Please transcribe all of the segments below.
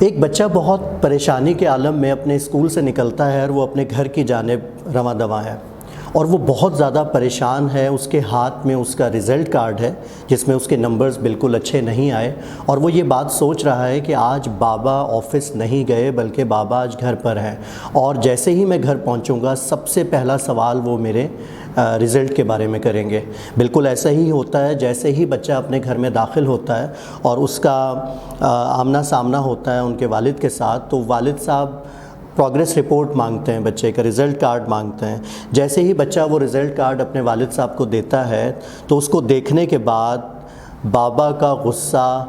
ایک بچہ بہت پریشانی کے عالم میں اپنے اسکول سے نکلتا ہے اور وہ اپنے گھر کی جانب رواں دواں ہے، اور وہ بہت زیادہ پریشان ہے۔ اس کے ہاتھ میں اس کا رزلٹ کارڈ ہے جس میں اس کے نمبرز بالکل اچھے نہیں آئے، اور وہ یہ بات سوچ رہا ہے کہ آج بابا آفس نہیں گئے بلکہ بابا آج گھر پر ہیں، اور جیسے ہی میں گھر پہنچوں گا سب سے پہلا سوال وہ میرے رزلٹ کے بارے میں کریں گے۔ بالکل ایسا ہی ہوتا ہے، جیسے ہی بچہ اپنے گھر میں داخل ہوتا ہے اور اس کا آمنا سامنا ہوتا ہے ان کے والد کے ساتھ، تو والد صاحب پروگریس رپورٹ مانگتے ہیں، بچے کا رزلٹ کارڈ مانگتے ہیں۔ جیسے ہی بچہ وہ رزلٹ کارڈ اپنے والد صاحب کو دیتا ہے تو اس کو دیکھنے کے بعد بابا کا غصہ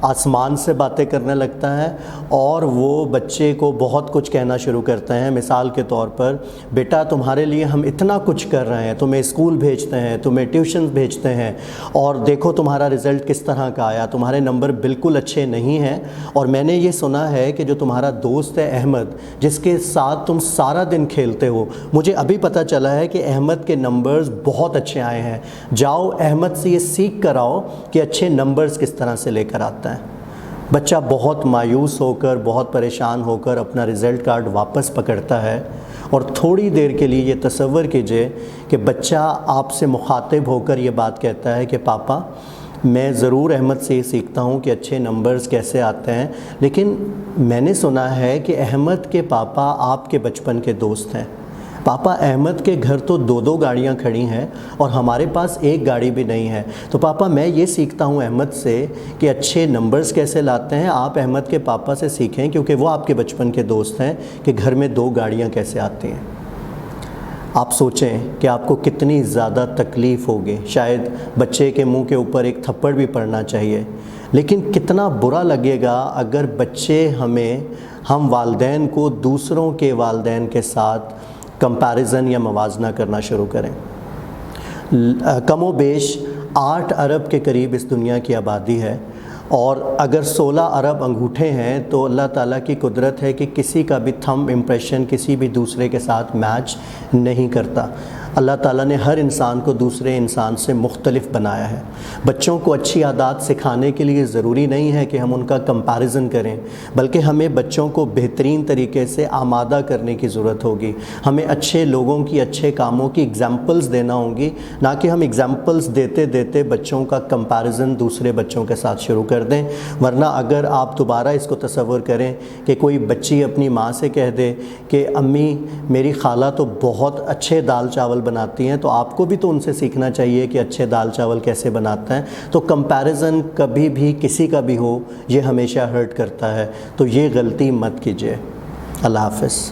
آسمان سے باتیں کرنے لگتا ہے، اور وہ بچے کو بہت کچھ کہنا شروع کرتے ہیں۔ مثال کے طور پر، بیٹا تمہارے لیے ہم اتنا کچھ کر رہے ہیں، تمہیں اسکول بھیجتے ہیں، تمہیں ٹیوشن بھیجتے ہیں، اور دیکھو تمہارا رزلٹ کس طرح کا آیا، تمہارے نمبر بالکل اچھے نہیں ہیں، اور میں نے یہ سنا ہے کہ جو تمہارا دوست ہے احمد، جس کے ساتھ تم سارا دن کھیلتے ہو، مجھے ابھی پتہ چلا ہے کہ احمد کے نمبرز بہت اچھے آئے ہیں، جاؤ احمد سے یہ سیکھ کر آؤ کہ اچھے نمبرز کس طرح سے لے کر آتا ہے۔ بچہ بہت مایوس ہو کر، بہت پریشان ہو کر اپنا رزلٹ کارڈ واپس پکڑتا ہے، اور تھوڑی دیر کے لیے یہ تصور کیجئے کہ بچہ آپ سے مخاطب ہو کر یہ بات کہتا ہے کہ پاپا میں ضرور احمد سے یہ سیکھتا ہوں کہ اچھے نمبرز کیسے آتے ہیں، لیکن میں نے سنا ہے کہ احمد کے پاپا آپ کے بچپن کے دوست ہیں۔ پاپا احمد کے گھر تو دو گاڑیاں کھڑی ہیں اور ہمارے پاس ایک گاڑی بھی نہیں ہے، تو پاپا میں یہ سیکھتا ہوں احمد سے کہ اچھے نمبرز کیسے لاتے ہیں، آپ احمد کے پاپا سے سیکھیں کیونکہ وہ آپ کے بچپن کے دوست ہیں، کہ گھر میں 2 گاڑیاں کیسے آتی ہیں۔ آپ سوچیں کہ آپ کو کتنی زیادہ تکلیف ہوگی، شاید بچے کے منہ کے اوپر ایک تھپڑ بھی پڑنا چاہیے، لیکن کتنا برا لگے گا اگر بچے ہم والدین کو دوسروں کے والدین کے ساتھ کمپیریزن یا موازنہ کرنا شروع کریں۔ کم و بیش 8 ارب کے قریب اس دنیا کی آبادی ہے، اور اگر 16 ارب انگوٹھے ہیں تو اللہ تعالیٰ کی قدرت ہے کہ کسی کا بھی تھمب امپریشن کسی بھی دوسرے کے ساتھ میچ نہیں کرتا۔ اللہ تعالیٰ نے ہر انسان کو دوسرے انسان سے مختلف بنایا ہے۔ بچوں کو اچھی عادات سکھانے کے لیے ضروری نہیں ہے کہ ہم ان کا کمپیریزن کریں، بلکہ ہمیں بچوں کو بہترین طریقے سے آمادہ کرنے کی ضرورت ہوگی۔ ہمیں اچھے لوگوں کی، اچھے کاموں کی ایگزامپلز دینا ہوں گی، نہ کہ ہم ایگزامپلز دیتے دیتے بچوں کا کمپیریزن دوسرے بچوں کے ساتھ شروع کر دیں۔ ورنہ اگر آپ دوبارہ اس کو تصور کریں کہ کوئی بچی اپنی ماں سے کہہ دے کہ امی میری خالہ تو بہت اچھے دال چاول بناتی ہیں، تو آپ کو بھی تو ان سے سیکھنا چاہیے کہ اچھے دال چاول کیسے بناتا ہے۔ تو کمپیریزن کبھی بھی کسی کا بھی ہو، یہ ہمیشہ ہرٹ کرتا ہے، تو یہ غلطی مت کیجیے۔ اللہ حافظ۔